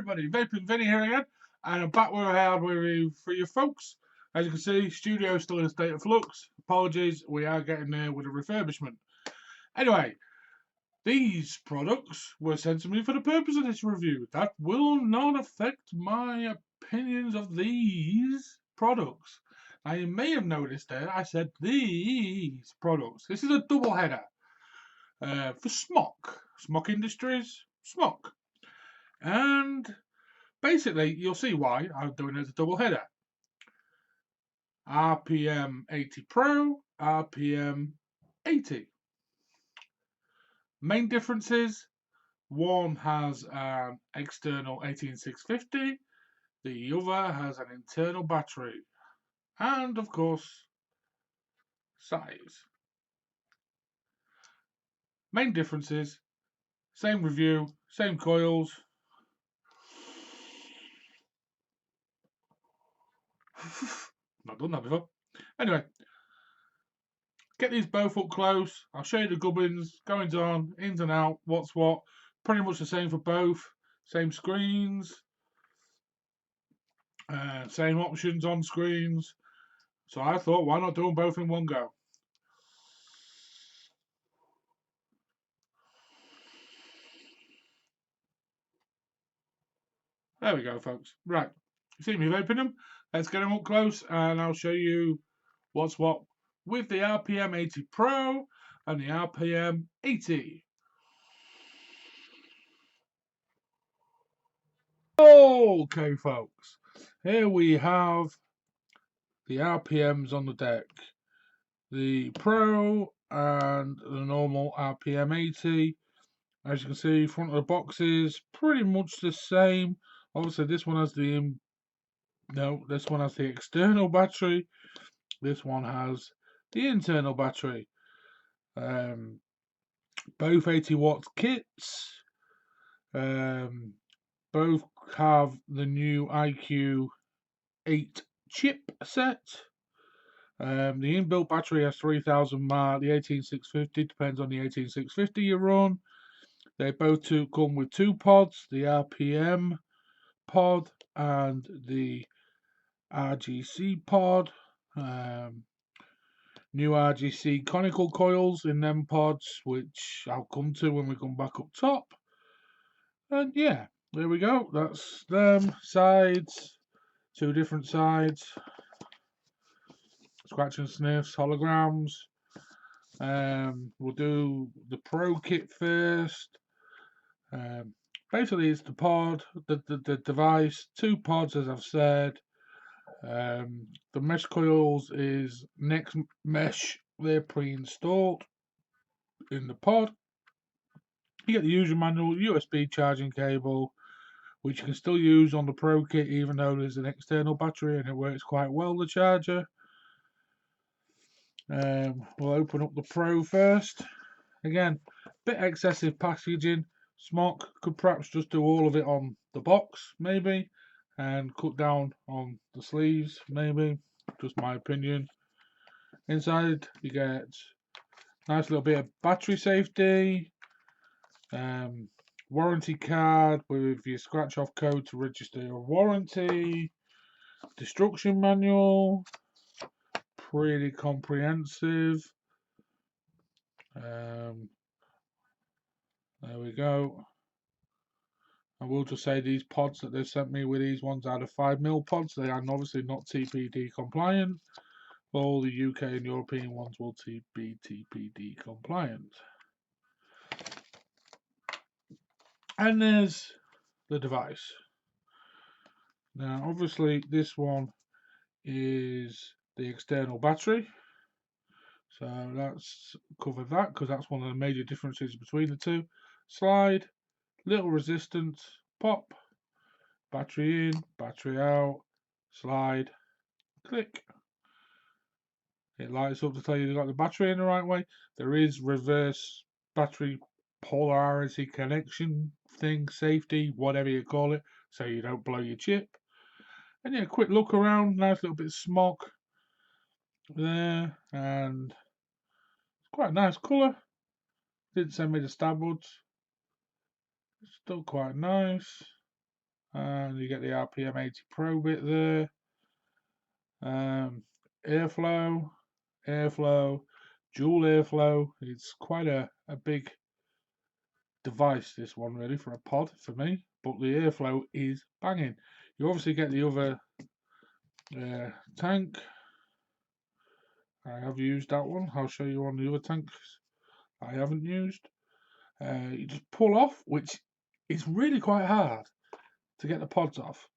everybody, Vaping Vinny here again, and I'm back with a hardware review for you folks. As you can see, studio is still in a state of flux. Apologies, we are getting there with a refurbishment. Anyway, these products were sent to me for the purpose of this review. That will not affect my opinions of these products. Now, you may have noticed there, I said these products. This is a double header for Smok Industries, Smok. And basically, you'll see why I'm doing it as a double header. Rpm80 Pro, Rpm80. Main differences: one has an external 18650, the other has an internal battery, and of course, size. Main differences: same review, same coils. Not done that before. Anyway, get these both up close. I'll show you the gubbins, goings on, ins and out, what's what. Pretty much the same for both. Same screens. Same options on screens. So I thought, why not do them both in one go? There we go, folks. Right. You see me vaping them? Let's get them up close and I'll show you what's what with the RPM80 Pro and the RPM80. Okay, folks. Here we have the RPMs on the deck. The Pro and the normal RPM80. As you can see, front of the box is pretty much the same. Obviously, this one has this one has the external battery. This one has the internal battery. Both 80 watt kits. Both have the new IQ8 chip set. The inbuilt battery has 3000 mAh. The 18650 depends on the 18650 you run. They both come with two pods, the RPM pod and the RGC pod. New RGC conical coils in them pods, which I'll come to when we come back up top. And yeah, there we go. That's them. Sides, two different sides. Scratch and sniffs, holograms. We'll do the Pro kit first. Basically, it's the pod, the device, two pods, as I've said. The mesh coils is next mesh. They're pre-installed in the pod. You get the user manual, USB charging cable, which you can still use on the Pro kit, even though there's an external battery and it works quite well, the charger. We'll open up the Pro first. Again, bit excessive packaging. Smok could perhaps just do all of it on the box, maybe, and cut down on the sleeves, maybe. Just my opinion. Inside, you get a nice little bit of battery safety, warranty card with your scratch-off code to register your warranty, destruction manual, pretty comprehensive. There we go. I will just say these pods that they've sent me with these ones are the 5mm pods. They are obviously not TPD compliant. All the UK and European ones will be TPD compliant. And there's the device. Now, obviously, this one is the external battery. So let's cover that because that's one of the major differences between the two. Slide, little resistance, pop, battery in, battery out, slide, click. It lights up to tell you you've got the battery in the right way. There is reverse battery polarity connection thing, safety, whatever you call it, so you don't blow your chip. And yeah, quick look around, nice little bit of Smok there, and it's quite a nice colour. Didn't send me the stab woods. Still quite nice. and you get the RPM80 Pro bit there. Airflow, dual airflow. It's quite a big device, this one, really, for a pod for me, but the airflow is banging. You obviously get the other tank. I have used that one. I'll show you on the other tanks I haven't used. You just pull off, which is really quite hard to get the pods off.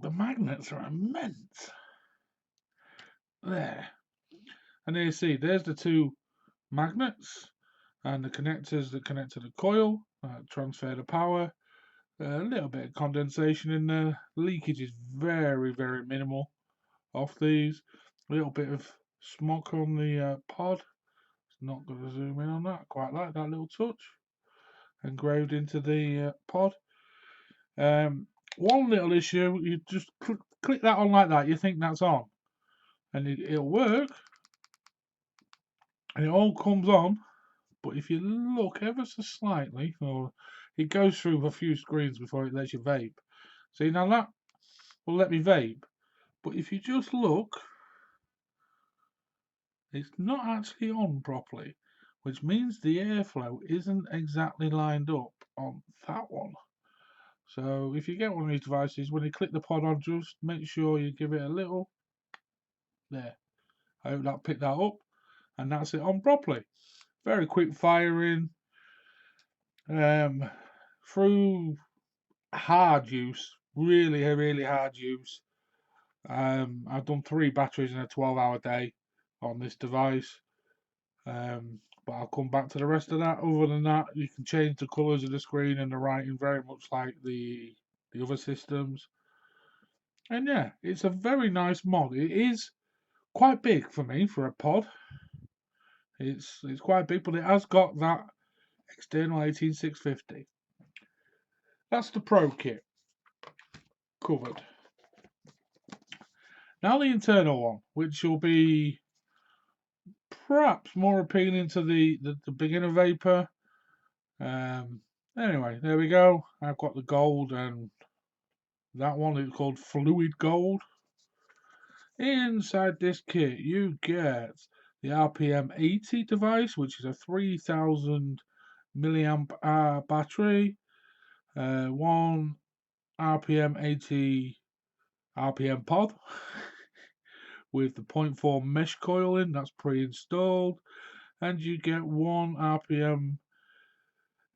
The magnets are immense. There. And there you see, there's the two magnets and the connectors that connect to the coil, transfer the power. A little bit of condensation in there. Leakage is very, very minimal off these. A little bit of smoke on the pod. Not going to zoom in on that. Quite like that little touch. Engraved into the pod. One little issue, you just click that on like that. You think that's on. And it'll work. And it all comes on. But if you look ever so slightly, or it goes through a few screens before it lets you vape. See, now that will let me vape. But if you just look, it's not actually on properly, which means the airflow isn't exactly lined up on that one. So if you get one of these devices, when you click the pod on, just make sure you give it a little there. I hope that picked that up, and that's it on properly. Very quick firing. Through hard use, really hard use. I've done 3 batteries in a 12-hour day on this device. But I'll come back to the rest of that. Other than that, you can change the colours of the screen and the writing very much like the other systems. And yeah, it's a very nice mod. It is quite big for me for a pod. It's quite big, but it has got that external 18650. That's the Pro kit covered. Now the internal one, which will be perhaps more appealing to the beginner vapor. Anyway, there we go. I've got the gold, and that one is called Fluid Gold. Inside this kit, you get the RPM80 device, which is a 3000 milliamp hour battery, one RPM80 RPM pod with the 0.4 mesh coil in, that's pre-installed, and you get one RPM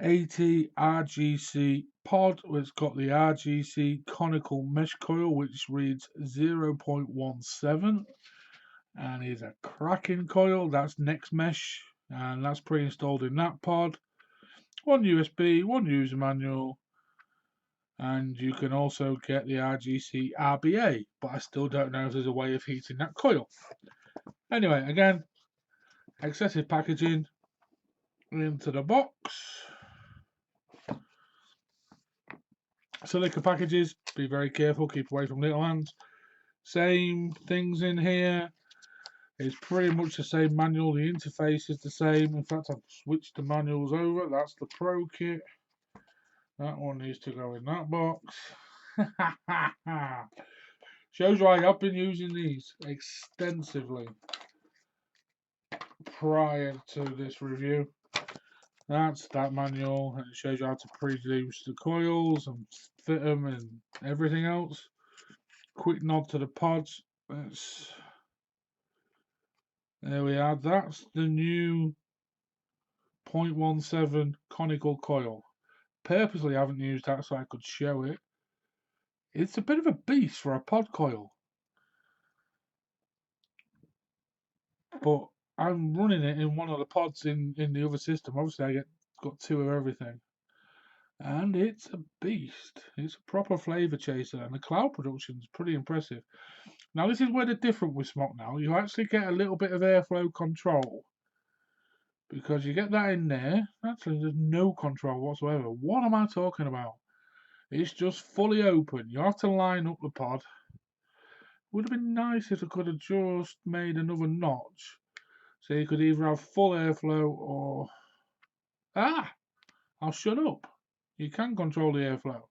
80 RGC pod, it's got the RGC conical mesh coil, which reads 0.17 and is a cracking coil. That's next mesh, and that's pre-installed in that pod. One USB, one user manual, and you can also get the RGC RBA, but I still don't know if there's a way of heating that coil. Anyway, again, excessive packaging into the box. Silica packages, be very careful, keep away from little hands. Same things in here. It's pretty much the same manual, the interface is the same. In fact, I've switched the manuals over. That's the Pro kit. That one needs to go in that box. Shows you I've been using these extensively prior to this review. That's that manual, and it shows you how to pre-loose the coils and fit them and everything else. Quick nod to the pods. There we are. That's the new 0.17 conical coil. Purposely haven't used that so I could show it. It's a bit of a beast for a pod coil, but I'm running it in one of the pods in the other system. Obviously I got 2 of everything, and it's a beast. It's a proper flavour chaser, and the cloud production is pretty impressive. Now this is where they're different with Smok now. You actually get a little bit of airflow control, because you get that in there. Actually, there's no control whatsoever. What am I talking about? It's just fully open. You have to line up the pod. Would have been nice if I could have just made another notch, so you could either have full airflow or... I'll shut up. You can control the airflow.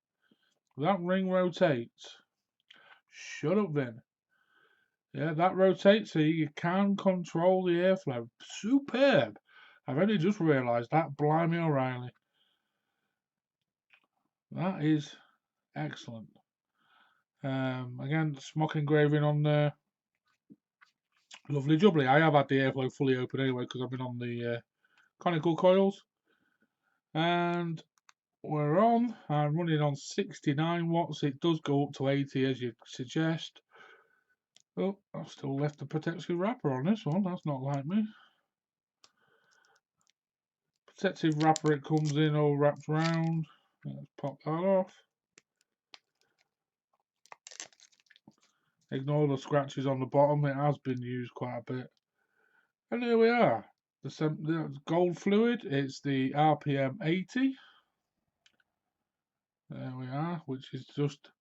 That ring rotates. Shut up then. Yeah, that rotates so you can control the airflow. Superb. I've only just realised that. Blimey O'Reilly. That is excellent. Again, Smok engraving on there. Lovely jubbly. I have had the airflow fully open anyway because I've been on the conical coils. And we're on. I'm running on 69 watts. It does go up to 80 as you suggest. Oh, I've still left the protective wrapper on this one. That's not like me. Protective wrapper, it comes in all wrapped round. Let's pop that off. Ignore the scratches on the bottom. It has been used quite a bit. And here we are. The gold fluid. It's the Rpm80. There we are, which is just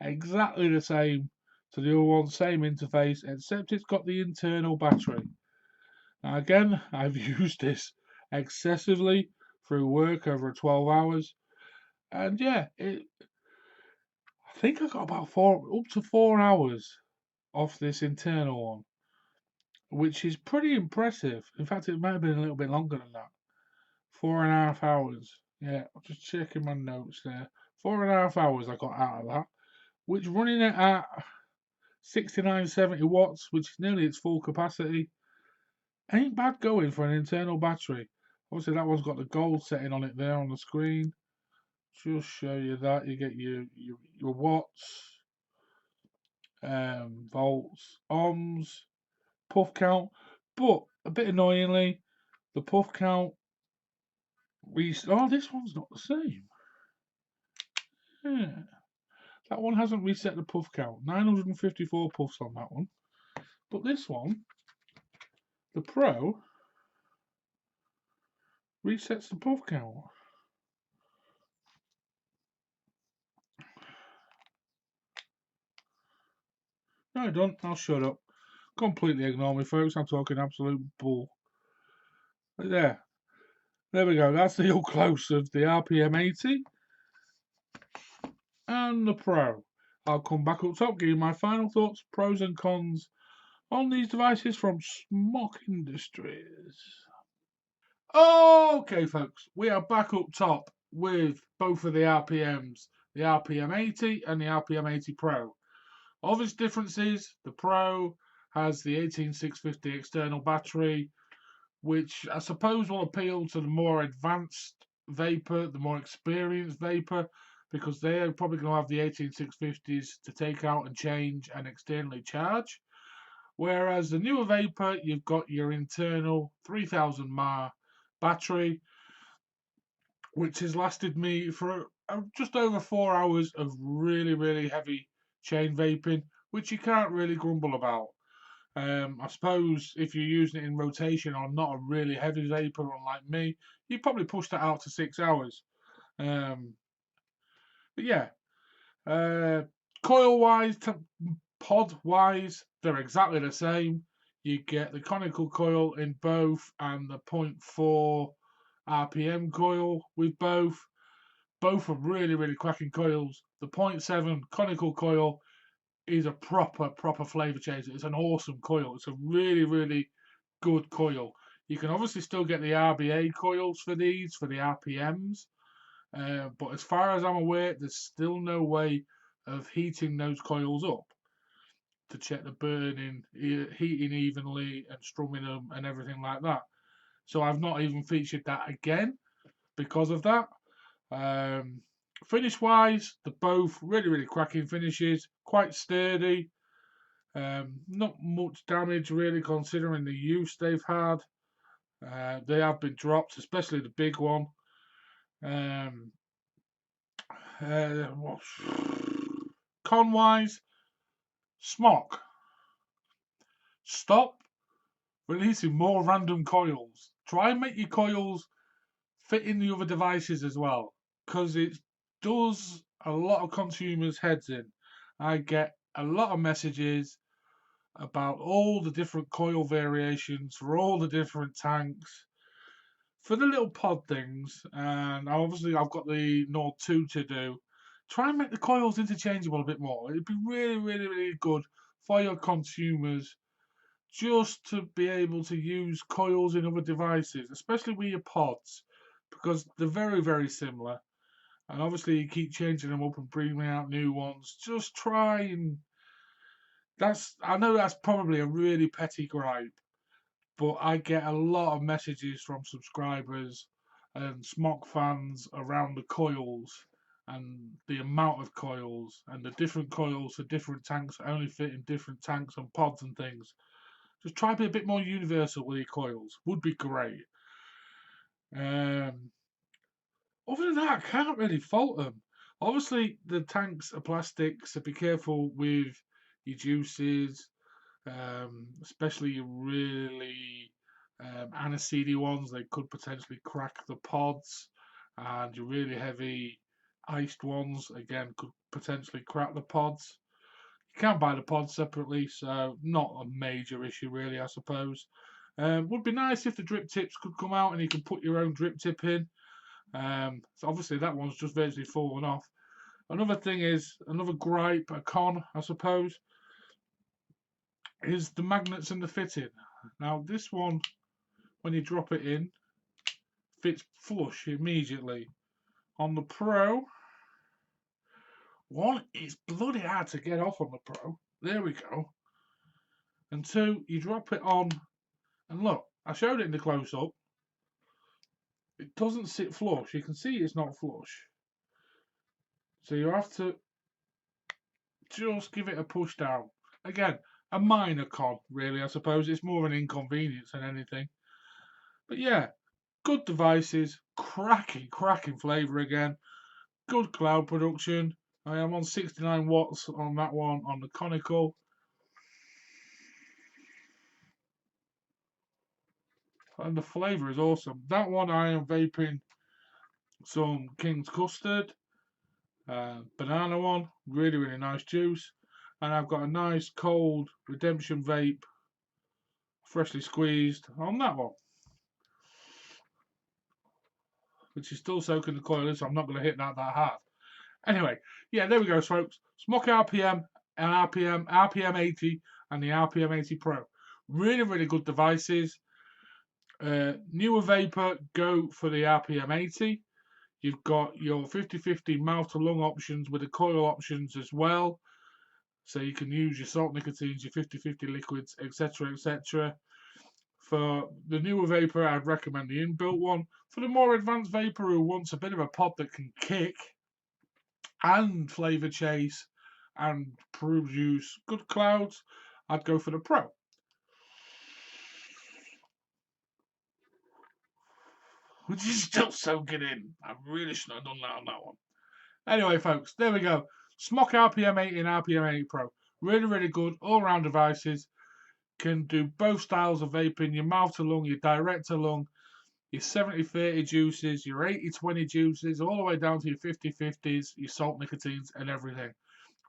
exactly the same to the other one, same interface, except it's got the internal battery. Now again, I've used this excessively through work over 12 hours, and yeah, I think I got about up to 4 hours off this internal one, which is pretty impressive. In fact, it might have been a little bit longer than that. 4.5 hours. Yeah, I'm just checking my notes there. 4.5 hours I got out of that, which running it at 6970 watts, which is nearly its full capacity, ain't bad going for an internal battery. Obviously, that one's got the gold setting on it there on the screen. Just show you that. You get your watts, volts, ohms, puff count. But a bit annoyingly, the puff count. Oh, this one's not the same. Yeah, that one hasn't reset the puff count. 954 puffs on that one. But this one, the Pro, resets the puff count. No, don't. I'll shut up. Completely ignore me, folks. I'm talking absolute bull. But there we go. That's the up close of the Rpm80 and the Pro. I'll come back up top, give you my final thoughts, pros and cons on these devices from Smok Industries. Okay, folks, we are back up top with both of the RPMs, the Rpm80 and the Rpm80 Pro. Obvious differences: the Pro has the 18650 external battery, which I suppose will appeal to the more advanced vapor, the more experienced vapor, because they are probably going to have the 18650s to take out and change and externally charge. Whereas the newer vapor, you've got your internal 3000 mAh battery, which has lasted me for just over 4 hours of really, really heavy chain vaping, which you can't really grumble about. I suppose if you're using it in rotation on not a really heavy vapor, unlike me, you probably push that out to 6 hours. But yeah, coil wise, pod wise, they're exactly the same. You get the conical coil in both and the 0.4 RPM coil with both. Both are really, really cracking coils. The 0.7 conical coil is a proper flavor chaser. It's an awesome coil. It's a really, really good coil. You can obviously still get the RBA coils for these, for the RPMs. But as far as I'm aware, there's still no way of heating those coils up to check the burning, heating evenly and strumming them and everything like that. So I've not even featured that again because of that. Finish wise, they're both really, really cracking finishes, quite sturdy. Not much damage really considering the use they've had. They have been dropped, especially the big one. Con wise, Smok, stop releasing more random coils. Try and make your coils fit in the other devices as well, because it does a lot of consumers' heads in. I get a lot of messages about all the different coil variations for all the different tanks for the little pod things, and obviously I've got the Nord 2 to do. try and make the coils interchangeable a bit more. It'd be really, really, really good for your consumers just to be able to use coils in other devices, especially with your pods, because they're very, very similar. And obviously, you keep changing them up and bringing out new ones. Just try and I know that's probably a really petty gripe, but I get a lot of messages from subscribers and Smok fans around the coils and the amount of coils and the different coils for different tanks that only fit in different tanks and pods and things. Just try to be a bit more universal with your coils. Would be great. Um, Other than that, I can't really fault them. Obviously, the tanks are plastic, so be careful with your juices, especially your really aniseedy ones. They could potentially crack the pods, and your really heavy iced ones, again, could potentially crack the pods. You can buy the pods separately, so not a major issue, really, I suppose. Would be nice if the drip tips could come out and you could put your own drip tip in. So obviously that one's just virtually fallen off. Another thing is, another gripe, a con, I suppose, is the magnets and the fitting. Now this one, when you drop it in, fits flush immediately. On the Pro, one, it's bloody hard to get off on the Pro. There we go. And two, you drop it on, and look, I showed it in the close-up. It doesn't sit flush. You can see it's not flush. So you have to just give it a push down. Again, a minor con, really, I suppose. It's more of an inconvenience than anything. But yeah, good devices, cracking flavour again. Good cloud production. I am on 69 watts on that one on the conical. And the flavour is awesome. That one I am vaping some King's Custard. Banana one, really, really nice juice. And I've got a nice cold Redemption vape, freshly squeezed, on that one, which is still soaking the coil in, so I'm not going to hit that hard. Anyway, yeah, there we go, folks. Smok RPM and RPM80 and the RPM80 Pro. Really, really good devices. Newer vapor, go for the RPM80. You've got your 50-50 mouth to lung options with the coil options as well. So you can use your salt nicotines, your 50-50 liquids, etc., etc. For the newer vapor, I'd recommend the inbuilt one. For the more advanced vapor who wants a bit of a pod that can kick and flavour chase and produce good clouds, I'd go for the Pro. Which is still soaking in. I really shouldn't have done that on that one. Anyway, folks, there we go. Smok RPM80 and RPM80 Pro. Really, really good all-round devices. Can do both styles of vaping, your mouth to lung, your direct to lung, your 70-30 juices, your 80-20 juices, all the way down to your 50-50s, your salt nicotines and everything.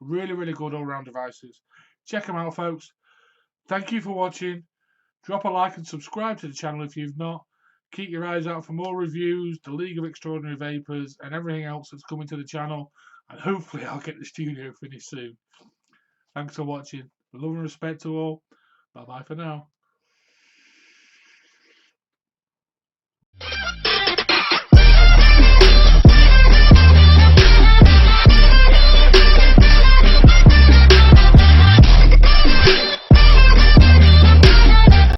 Really, really good all-round devices. Check them out, folks. Thank you for watching. Drop a like and subscribe to the channel if you've not. Keep your eyes out for more reviews, the League of Extraordinary Vapors, and everything else that's coming to the channel. And hopefully I'll get the studio finished soon. Thanks for watching. Love and respect to all. Bye-bye for now.